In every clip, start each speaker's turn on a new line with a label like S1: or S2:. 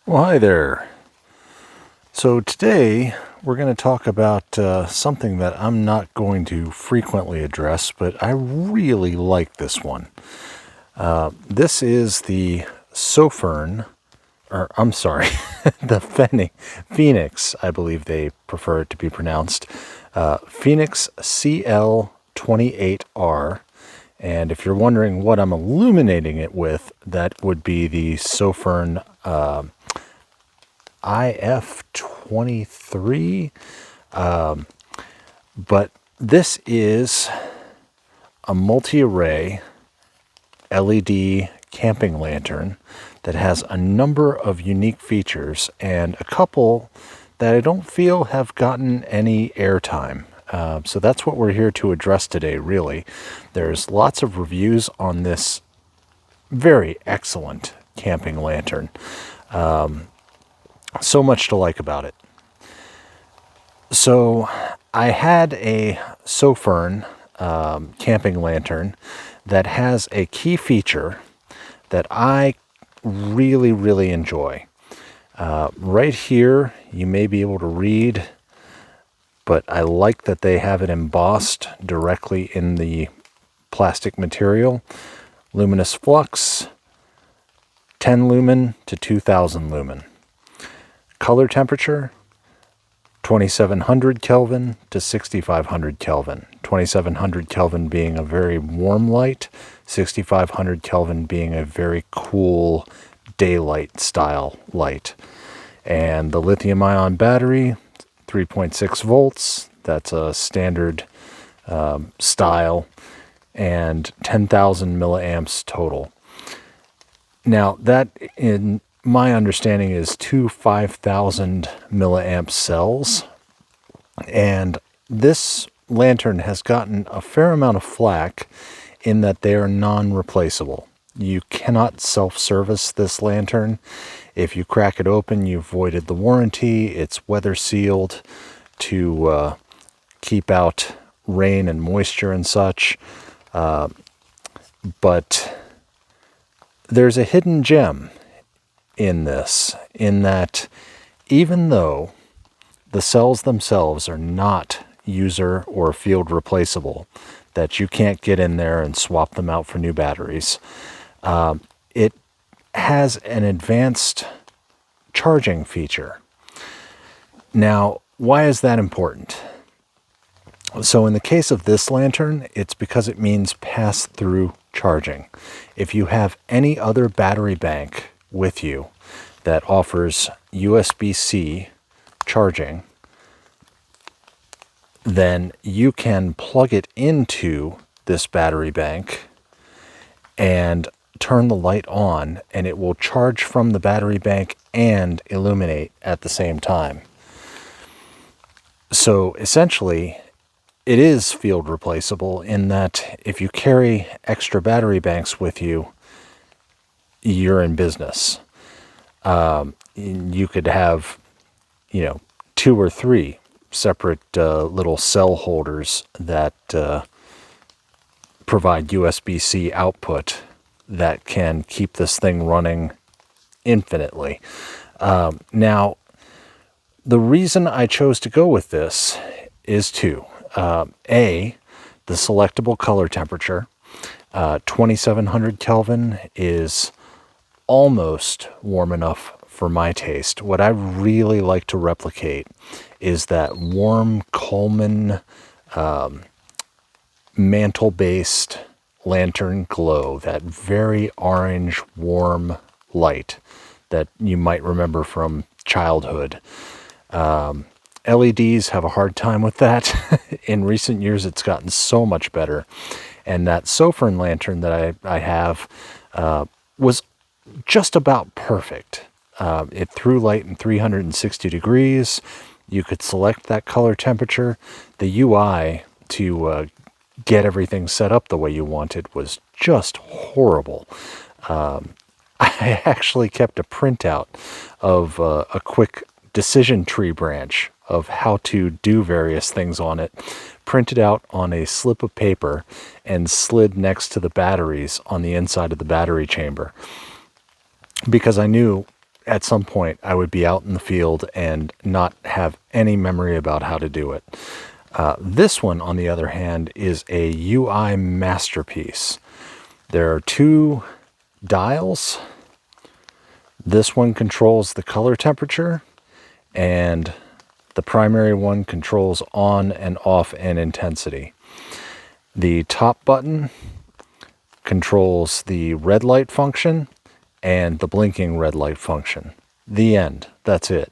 S1: Well, hi there. So today we're going to talk about something that I'm not going to frequently address, but I really like this one. This is the Sofirn, or I'm sorry, the Fenix, I believe they prefer it to be pronounced, Fenix CL28R. And if you're wondering what I'm illuminating it with, that would be the Sofirn IF23. But this is a multi-array LED camping lantern that has a number of unique features and a couple that I don't feel have gotten any airtime. So that's what we're here to address today, really. There's lots of reviews on this very excellent camping lantern. So much to like about it. So I had a Sofirn camping lantern that has a key feature that I really enjoy. Right here, you may be able to read, but I like that they have it embossed directly in the plastic material. Luminous flux, 10 lumen to 2000 lumen. Color temperature, 2700 Kelvin to 6500 Kelvin. 2700 Kelvin being a very warm light, 6500 Kelvin being a very cool daylight style light. And the lithium ion battery, 3.6 volts, that's a standard style, and 10,000 milliamps total. Now that, in my understanding, is two 5,000 milliamp cells, and this lantern has gotten a fair amount of flack in that they are non-replaceable. You cannot self-service this lantern. If you crack it open, you've voided the warranty. It's weather sealed to keep out rain and moisture and such. But there's a hidden gem in this, in that even though the cells themselves are not user or field replaceable, that you can't get in there and swap them out for new batteries, it has an advanced charging feature. Now, why is that important? So in the case of this lantern, it's because it means pass-through charging. If you have any other battery bank with you that offers USB-C charging, then you can plug it into this battery bank and turn the light on, and it will charge from the battery bank and illuminate at the same time. So essentially, it is field replaceable in that if you carry extra battery banks with you, you're in business. You could have, 2 or 3 separate little cell holders that provide USB-C output that can keep this thing running infinitely. Now, the reason I chose to go with this is two. A, the selectable color temperature. 2700 Kelvin is almost warm enough for my taste. What I really like to replicate is that warm Coleman mantle-based lantern glow, that very orange, warm light that you might remember from childhood. LEDs have a hard time with that. In recent years, it's gotten so much better. And that Sofirn lantern that I have was just about perfect. It threw light in 360 degrees. You could select that color temperature. The UI to get everything set up the way you wanted was just horrible. I actually kept a printout of a quick decision tree branch of how to do various things on it, printed out on a slip of paper and slid next to the batteries on the inside of the battery chamber. Because I knew at some point I would be out in the field and not have any memory about how to do it. This one, on the other hand, is a UI masterpiece. There are two dials. This one controls the color temperature, and the primary one controls on and off and intensity. The top button controls the red light function and the blinking red light function. The end. That's it.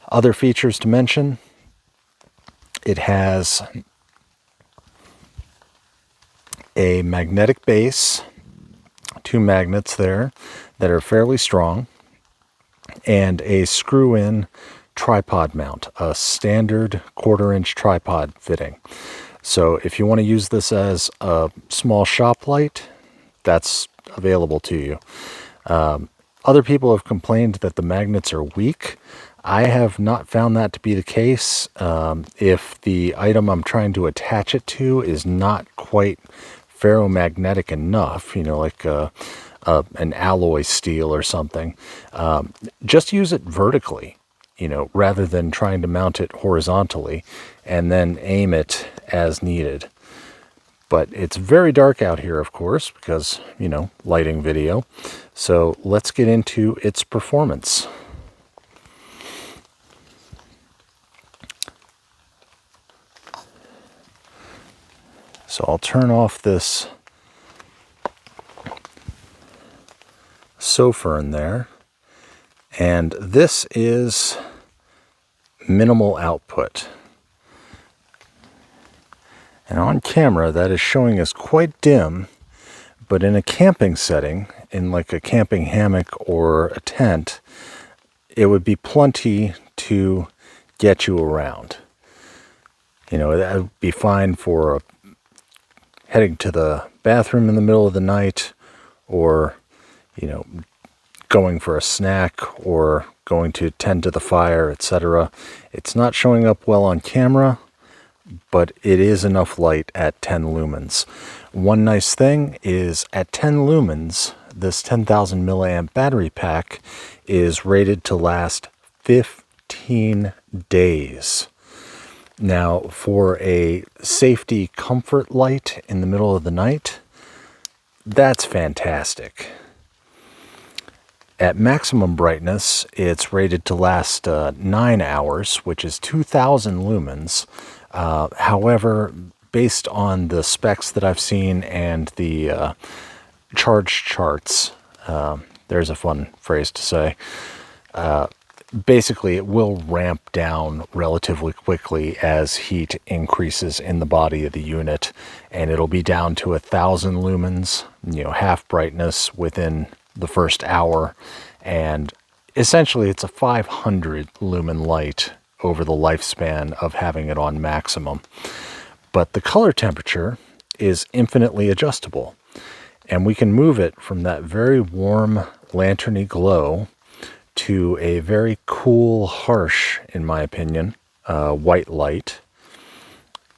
S1: Other features to mention: it has a magnetic base, two magnets there that are fairly strong, and a screw-in tripod mount, a standard 1/4-inch tripod fitting. So if you want to use this as a small shop light, that's available to you. Other people have complained that the magnets are weak. I have not found that to be the case. If the item I'm trying to attach it to is not quite ferromagnetic enough, you know, like an alloy steel or something, just use it vertically, you know, rather than trying to mount it horizontally, and then aim it as needed. But it's very dark out here, of course, because, you know, lighting video. So let's get into its performance. So I'll turn off this Sofirn there. And this is minimal output. And on camera, that is showing us quite dim, but in a camping setting, in like a camping hammock or a tent, it would be plenty to get you around. You know, that would be fine for heading to the bathroom in the middle of the night, or, you know, going for a snack, or going to tend to the fire, etc. It's not showing up well on camera, but it is enough light at 10 lumens. One nice thing is, at 10 lumens, this 10,000 milliamp battery pack is rated to last 15 days. Now, for a safety comfort light in the middle of the night, that's fantastic. At maximum brightness, it's rated to last 9 hours, which is 2,000 lumens. However, based on the specs that I've seen and the charge charts, there's a fun phrase to say, basically it will ramp down relatively quickly as heat increases in the body of the unit, and it'll be down to 1,000 lumens, you know, half brightness within the first hour, and essentially it's a 500 lumen light over the lifespan of having it on maximum. But the color temperature is infinitely adjustable, and we can move it from that very warm lanterny glow to a very cool, harsh, in my opinion, white light.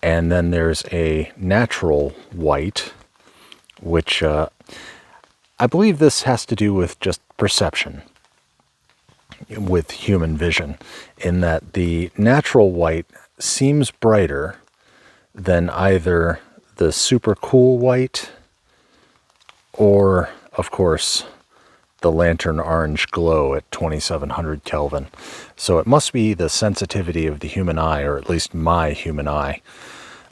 S1: And then there's a natural white, which I believe this has to do with just perception with human vision, in that the natural white seems brighter than either the super cool white or, of course, the lantern orange glow at 2700 Kelvin. So it must be the sensitivity of the human eye, or at least my human eye.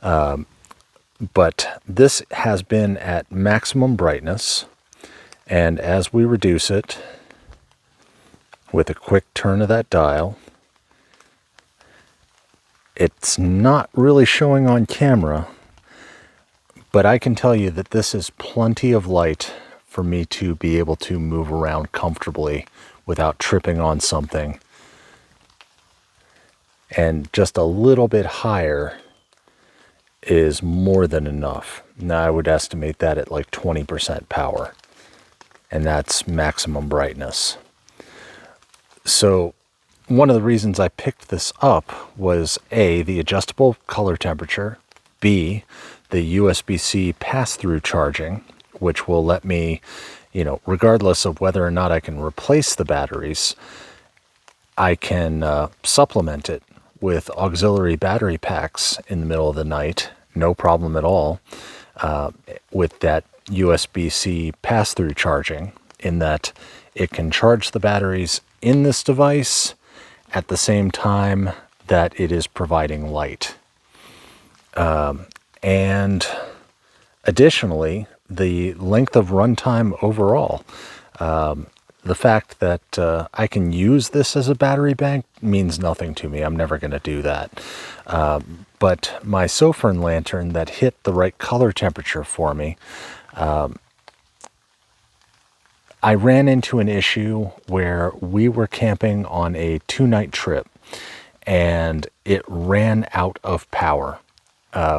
S1: But this has been at maximum brightness, and as we reduce it with a quick turn of that dial, it's not really showing on camera, but I can tell you that this is plenty of light for me to be able to move around comfortably without tripping on something. And just a little bit higher is more than enough. Now I would estimate that at like 20% power, and that's maximum brightness. So one of the reasons I picked this up was A, the adjustable color temperature, B, the USB-C pass-through charging, which will let me regardless of whether or not I can replace the batteries, I can supplement it with auxiliary battery packs in the middle of the night, no problem at all, with that USB-C pass-through charging, in that it can charge the batteries in this device at the same time that it is providing light. And additionally, the length of runtime overall. The fact that I can use this as a battery bank means nothing to me. I'm never going to do that. But my Sofirn lantern that hit the right color temperature for me, I ran into an issue where we were camping on a 2-night trip, and it ran out of power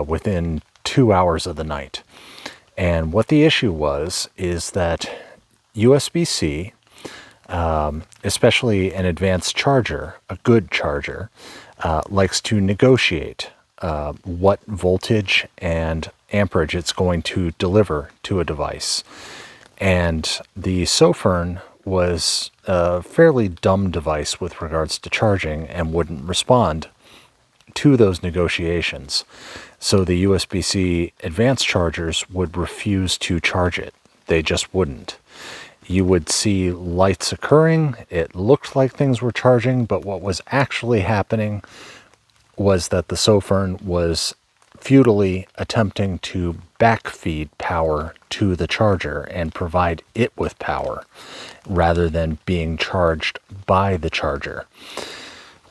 S1: within 2 hours of the night. And what the issue was is that USB-C, especially an advanced charger, a good charger, likes to negotiate what voltage and amperage it's going to deliver to a device. And the Sofirn was a fairly dumb device with regards to charging and wouldn't respond to those negotiations. So the USB-C advanced chargers would refuse to charge it. They just wouldn't. You would see lights occurring. It looked like things were charging, but what was actually happening was that the Sofirn was futilely attempting to backfeed power to the charger and provide it with power rather than being charged by the charger.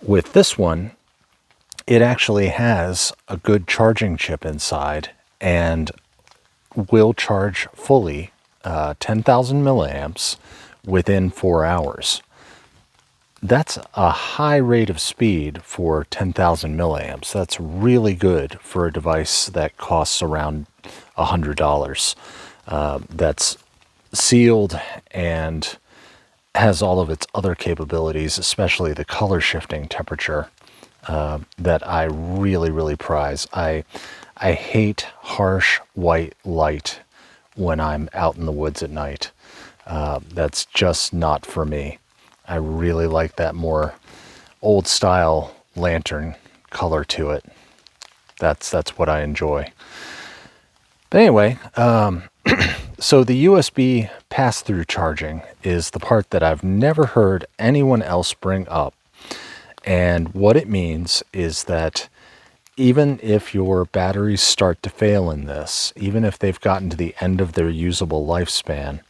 S1: With this one, it actually has a good charging chip inside and will charge fully 10,000 milliamps within 4 hours. That's a high rate of speed for 10,000 milliamps. That's really good for a device that costs around $100. That's sealed and has all of its other capabilities, especially the color shifting temperature, that I really, really prize. I hate harsh white light when I'm out in the woods at night. That's just not for me. I really like that more old style lantern color to it. That's what I enjoy. But anyway, so the USB pass-through charging is the part that I've never heard anyone else bring up. And what it means is that even if your batteries start to fail in this, even if they've gotten to the end of their usable lifespan,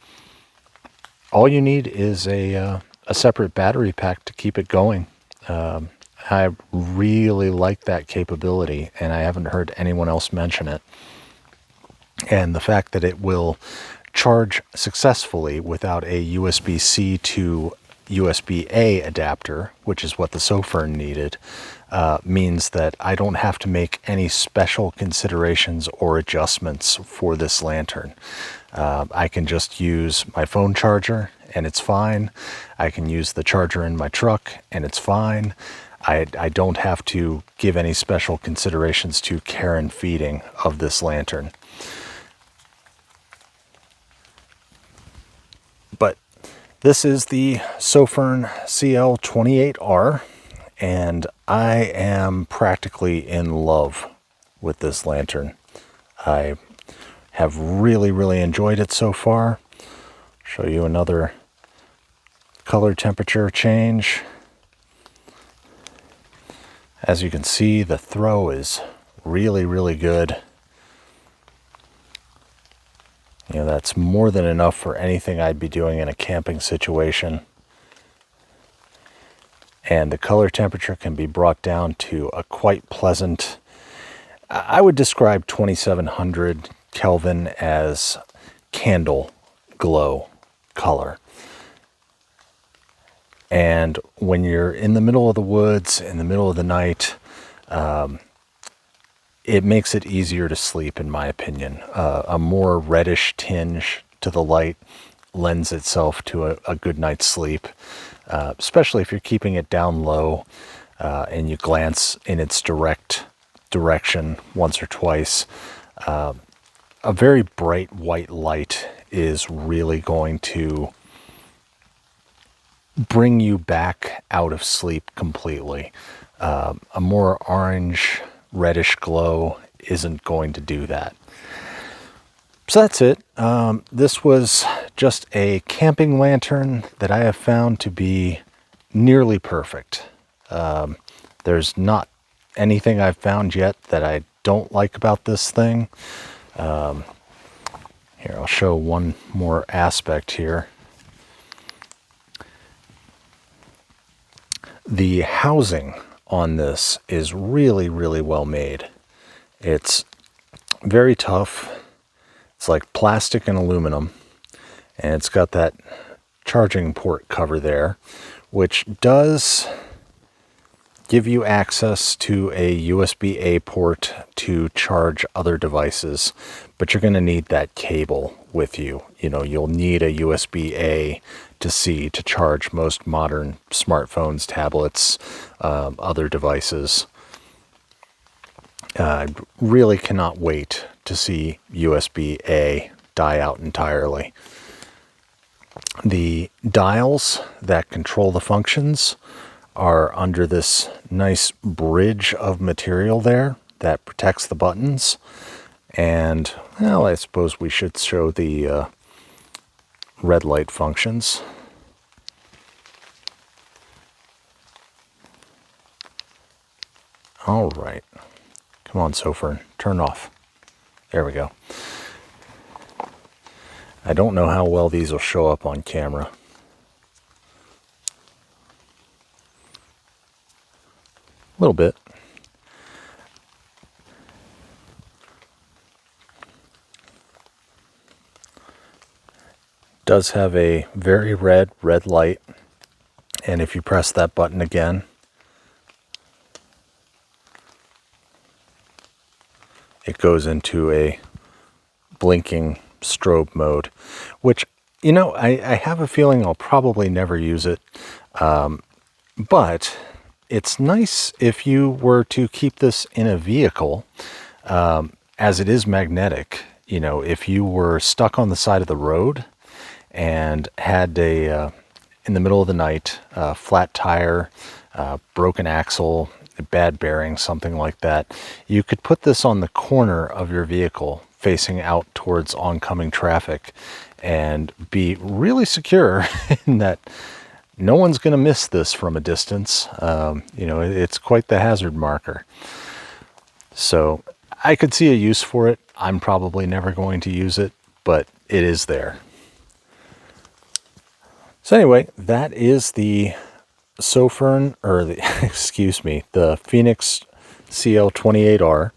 S1: all you need is a separate battery pack to keep it going. I really like that capability, and I haven't heard anyone else mention it. And the fact that it will charge successfully without a USB-C to USB-A adapter, which is what the Sofirn needed, means that I don't have to make any special considerations or adjustments for this lantern. I can just use my phone charger and it's fine. I can use the charger in my truck and it's fine. I don't have to give any special considerations to care and feeding of this lantern. But this is the Sofirn CL28R, and I am practically in love with this lantern. I have really, really enjoyed it so far. Show you another color temperature change. As you can see, the throw is really, really good. That's more than enough for anything I'd be doing in a camping situation. And the color temperature can be brought down to a quite pleasant, I would describe 2700 Kelvin as candle glow color. And when you're in the middle of the woods, in the middle of the night, it makes it easier to sleep, in my opinion. A more reddish tinge to the light lends itself to a good night's sleep, especially if you're keeping it down low and you glance in its direct direction once or twice. A very bright white light is really going to bring you back out of sleep completely. A more orange, reddish glow isn't going to do that. So that's it. This was just a camping lantern that I have found to be nearly perfect. There's not anything I've found yet that I don't like about this thing. Here, I'll show one more aspect here. The housing on this is really, really well made. It's very tough. It's like plastic and aluminum, and it's got that charging port cover there, which does give you access to a USB-A port to charge other devices, but you're going to need that cable with you. You'll need a USB-A to C to charge most modern smartphones, tablets, other devices. I really cannot wait to see USB-A die out entirely. The dials that control the functions are under this nice bridge of material there that protects the buttons. And, well, I suppose we should show the red light functions. All right. Come on, Sofirn, turn off. There we go. I don't know how well these will show up on camera. A little bit. Does have a very red light, and if you press that button again, it goes into a blinking strobe mode, which, I have a feeling I'll probably never use it, but it's nice if you were to keep this in a vehicle, as it is magnetic. If you were stuck on the side of the road and had in the middle of the night, flat tire, broken axle, bad bearing, something like that, you could put this on the corner of your vehicle facing out towards oncoming traffic and be really secure in that no one's going to miss this from a distance. It's quite the hazard marker. So I could see a use for it. I'm probably never going to use it, but it is there. So anyway, that is the Sofirn, or the the Fenix CL28R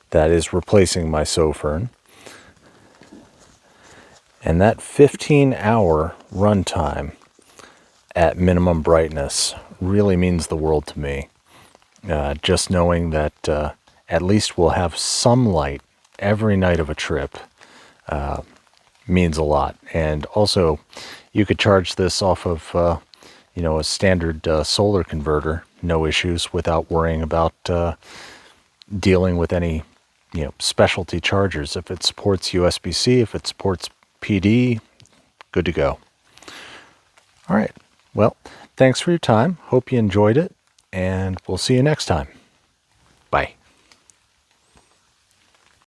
S1: that is replacing my Sofirn. And that 15-hour runtime at minimum brightness really means the world to me. Just knowing that at least we'll have some light every night of a trip means a lot. And also, you could charge this off of a standard solar converter, no issues, without worrying about dealing with any specialty chargers. If it supports USB-C, if it supports PD, good to go. All right. Well, thanks for your time. Hope you enjoyed it, and we'll see you next time. Bye.